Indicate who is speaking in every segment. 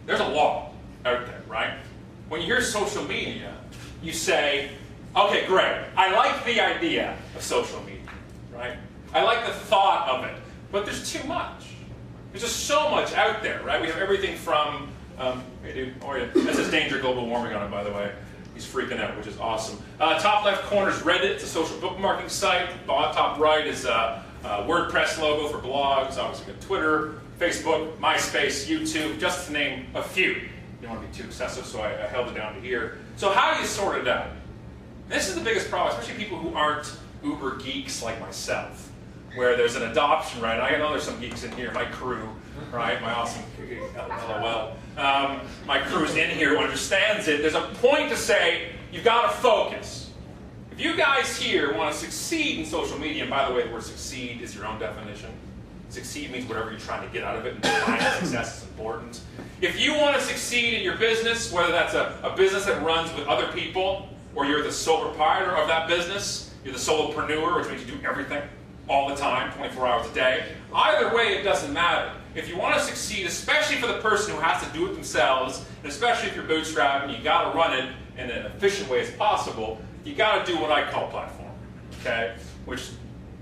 Speaker 1: there's a lot out there, right? When you hear social media, you say, okay, great, I like the idea of social media, right? I like the thought of it, but there's too much. There's just so much out there, right? We have everything from, hey dude, how are you? That says danger global warming on it, by the way. He's freaking out, which is awesome. Top left corner is Reddit. It's a social bookmarking site. Top right is a WordPress logo for blogs. Obviously, we got Twitter, Facebook, MySpace, YouTube, just to name a few. You don't want to be too excessive, so I held it down to here. So how do you sort it out? This is the biggest problem, especially people who aren't uber geeks like myself, where there's an adoption, right? I know there's some geeks in here, my crew, right? My awesome, LOL. My crew's in here who understands it. There's a point to say, you've got to focus. If you guys here want to succeed in social media, and by the way, the word succeed is your own definition. Succeed means whatever you're trying to get out of it, and defining success is important. If you want to succeed in your business, whether that's a business that runs with other people, or you're the sole proprietor of that business, you're the solopreneur, which means you do everything all the time, 24 hours a day. Either way, it doesn't matter. If you want to succeed, especially for the person who has to do it themselves, and especially if you're bootstrapping, you got to run it in an efficient way as possible, you got to do what I call platform, okay? Which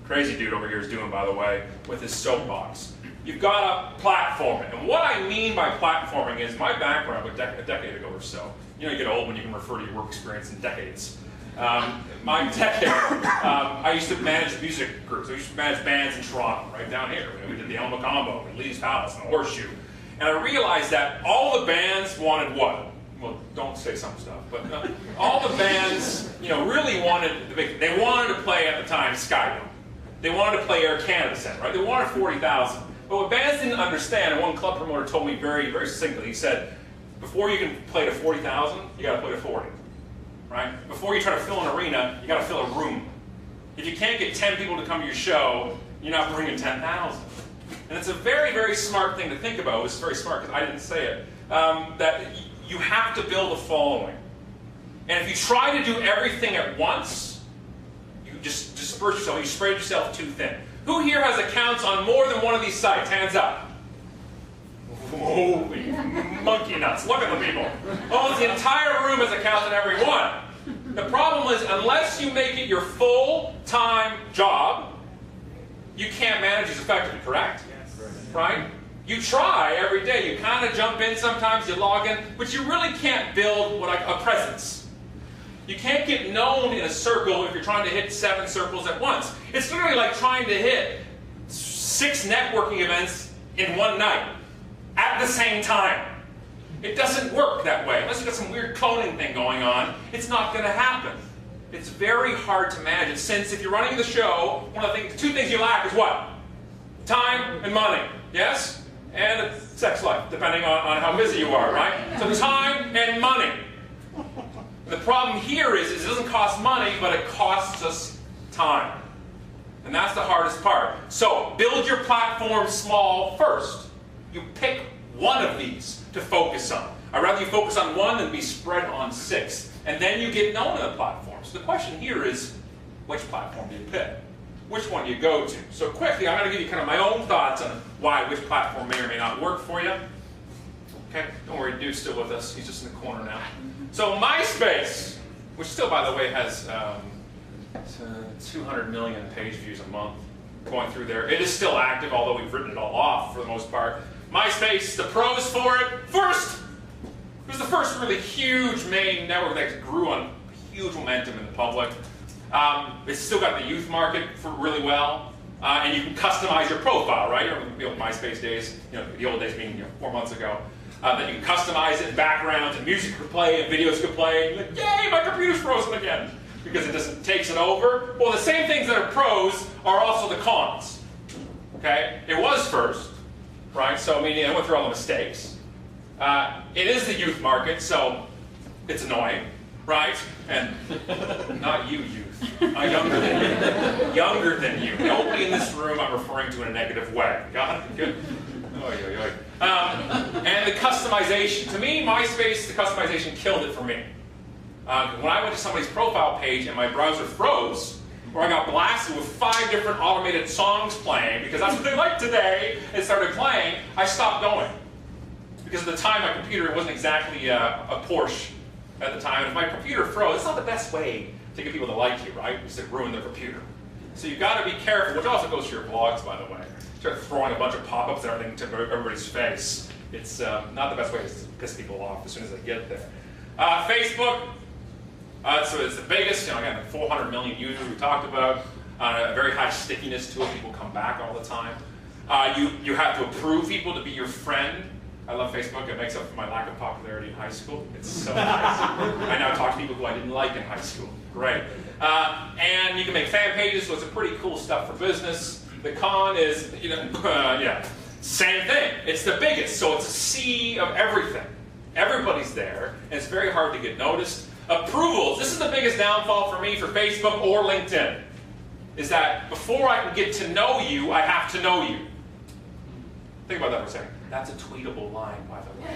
Speaker 1: crazy dude over here is doing, by the way, with his soapbox. You've got to platform it. And what I mean by platforming is my background a decade ago or so. You know, you get old when you can refer to your work experience in decades. My decade, I used to manage music groups. I used to manage bands in Toronto, right down here. We did the Elma Combo, and Lee's Palace, and the Horseshoe. And I realized that all the bands wanted what? Well, don't say some stuff, but all the bands, you know, really wanted they wanted to play at the time Skydome. They wanted to play Air Canada Center, right? They wanted 40,000. But what bands didn't understand, and one club promoter told me very, very succinctly, he said, before you can play to 40,000, you got to play to 40. Right? Before you try to fill an arena, you got to fill a room. If you can't get 10 people to come to your show, you're not bringing 10,000. And it's a very, very smart thing to think about. It's very smart because I didn't say it. That you have to build a following. And if you try to do everything at once, you just disperse yourself. You spread yourself too thin. Who here has accounts on more than one of these sites? Hands up. Holy monkey nuts. Look at the people. Almost the entire room has accounts on every one. The problem is, unless you make it your full-time job, you can't manage these effectively, correct? Yes. Right? You try every day. You kind of jump in sometimes, you log in, but you really can't build a presence. You can't get known in a circle if you're trying to hit 7 circles at once. It's literally like trying to hit 6 networking events in one night at the same time. It doesn't work that way. Unless you've got some weird cloning thing going on, it's not going to happen. It's very hard to manage it, since if you're running the show, one of the 2 things you lack is what? Time and money, yes? And a sex life, depending on how busy you are, right? So time and money. The problem here is it doesn't cost money, but it costs us time. And that's the hardest part. So build your platform small first. You pick one of these to focus on. I'd rather you focus on one than be spread on 6. And then you get known on the platform. So the question here is, which platform do you pick? Which one do you go to? So quickly, I'm going to give you kind of my own thoughts on why which platform may or may not work for you. Okay, don't worry, dude's still with us. He's just in the corner now. So MySpace, which still, by the way, has 200 million page views a month going through there. It is still active, although we've written it all off for the most part. MySpace, the pros for it. First, it was the first really huge main network that grew on huge momentum in the public. It's still got the youth market for really well. And you can customize your profile, right? You know, MySpace days, you know, the old days being 4 months ago. That you can customize it, backgrounds, and music could play, and videos could play. You're like, yay, my computer's frozen again. Because it just takes it over. Well, the same things that are pros are also the cons. Okay? It was first, right? So, I mean, I went through all the mistakes. It is the youth market, so it's annoying, right? And not you, youth. I'm younger than you. Younger than you. Nobody in this room I'm referring to in a negative way. Got it? Good. And the customization. To me, MySpace, the customization killed it for me. When I went to somebody's profile page and my browser froze, or I got blasted with 5 different automated songs playing, because that's what they like today, and started playing, I stopped going. Because at the time, my computer wasn't exactly a Porsche at the time. And if my computer froze, it's not the best way to get people to like you, right? Just to ruin their computer. So you've got to be careful, which also goes to your blogs, by the way. Start throwing a bunch of pop-ups and everything to everybody's face. It's not the best way to piss people off as soon as they get there. Facebook, so it's the biggest, again, 400 million users we talked about. A very high stickiness to it. People come back all the time. You have to approve people to be your friend. I love Facebook. It makes up for my lack of popularity in high school. It's so nice. I now talk to people who I didn't like in high school. Great. And you can make fan pages, so it's a pretty cool stuff for business. The con is, same thing. It's the biggest, so it's a sea of everything. Everybody's there, and it's very hard to get noticed. Approvals. This is the biggest downfall for me for Facebook or LinkedIn, is that before I can get to know you, I have to know you. Think about that for a second. That's a tweetable line, by the way.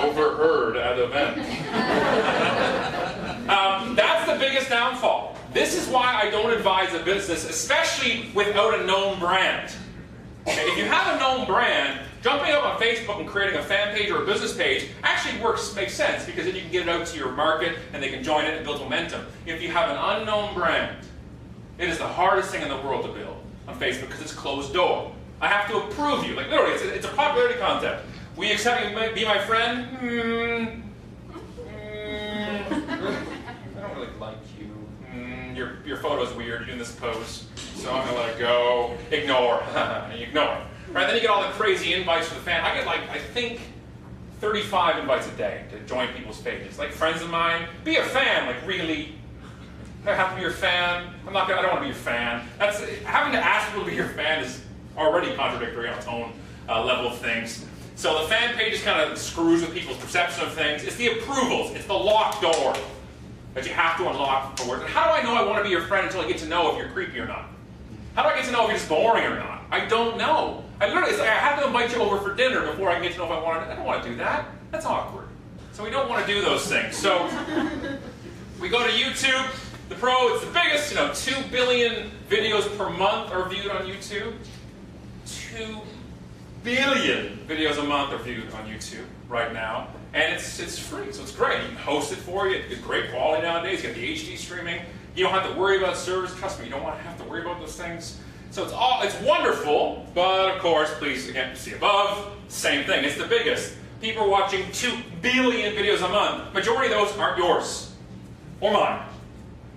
Speaker 1: Overheard at event. That's the biggest downfall. This is why I don't advise a business, especially without a known brand. Okay, if you have a known brand, jumping up on Facebook and creating a fan page or a business page actually makes sense, because then you can get it out to your market and they can join it and build momentum. If you have an unknown brand, it is the hardest thing in the world to build on Facebook because it's closed door. I have to approve you. Like literally, it's a popularity contest. Will you accept me to be my friend? I don't really like you. Your photo's weird. You're doing this pose, so I'm gonna let it go. Ignore. Ignore. Right? Then you get all the crazy invites for the fan. I get I think 35 invites a day to join people's pages. Like friends of mine, be a fan. Really. I have to be your fan. I don't want to be your fan. Having to ask people to be your fan is already contradictory on its own level of things. So the fan page just kind of screws with people's perception of things. It's the approvals. It's the locked door that you have to unlock for work. And how do I know I want to be your friend until I get to know if you're creepy or not? How do I get to know if you're just boring or not? I don't know. I have to invite you over for dinner before I can get to know if I want to. I don't want to do that. That's awkward. So we don't want to do those things. So we go to YouTube. The Pro, it's the biggest, 2 billion videos per month are viewed on YouTube. 2 billion videos a month are viewed on YouTube right now. And it's free, so it's great. You can host it for you. It's great quality nowadays. You get the HD streaming. You don't have to worry about servers. Trust me, you don't want to have to worry about those things. So it's wonderful, but of course, please, again, see above, same thing. It's the biggest. People are watching 2 billion videos a month. Majority of those aren't yours or mine.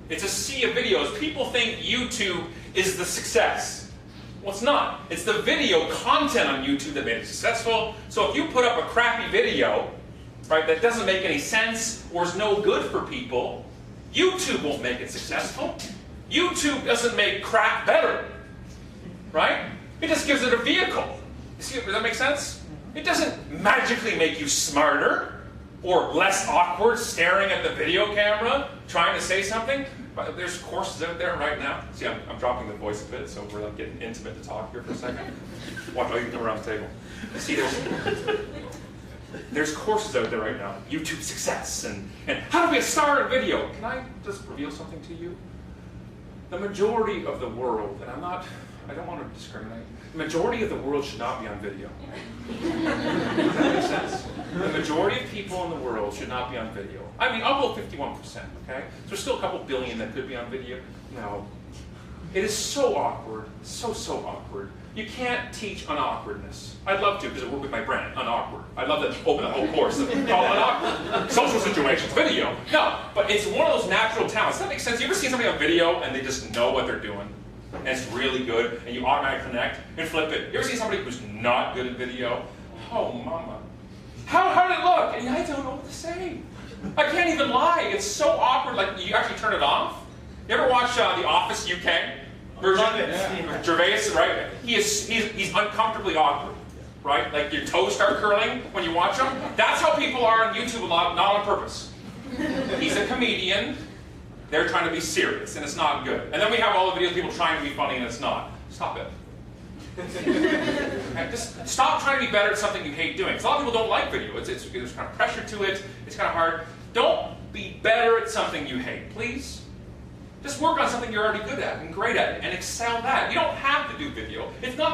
Speaker 1: It's a sea of videos. People think YouTube is the success. Well, it's not. It's the video content on YouTube that made it successful. So if you put up a crappy video, right, that doesn't make any sense or is no good for people, YouTube won't make it successful. YouTube doesn't make crap better, right? It just gives it a vehicle. Does that make sense? It doesn't magically make you smarter or less awkward staring at the video camera trying to say something. But there's courses out there right now. See, I'm dropping the voice a bit, so we're getting intimate to talk here for a second. Watch, you can come around the table. See, there's courses out there right now. YouTube success and how to be a star in video. Can I just reveal something to you? The majority of the world, and I don't want to discriminate, the majority of the world should not be on video. Does that make sense? The majority of people in the world should not be on video. I mean, I'll go 51%, okay? So there's still a couple billion that could be on video. No. It is so awkward, so awkward. You can't teach unawkwardness. I'd love to, because I work with my brand, unawkward. I'd love to open a whole course called unawkward. Social situations, video. No, but it's one of those natural talents. Does that make sense? You ever see somebody on video and they just know what they're doing? And it's really good, and you automatically connect and flip it. You ever see somebody who's not good at video? Oh, mama. How did it look? And I don't know what to say. I can't even lie. It's so awkward. Like, you actually turn it off. You ever watch The Office UK version?
Speaker 2: Yeah.
Speaker 1: Gervais, right? He's uncomfortably awkward, right? Like your toes start curling when you watch him. That's how people are on YouTube a lot, not on purpose. He's a comedian. They're trying to be serious, and it's not good. And then we have all the videos of people trying to be funny, and it's not. Stop it. Okay, just stop trying to be better at something you hate doing. Because a lot of people don't like video. There's kind of pressure to it. It's kind of hard. Don't be better at something you hate, please. Just work on something you're already good at and great at and excel that. You don't have to do video. It's not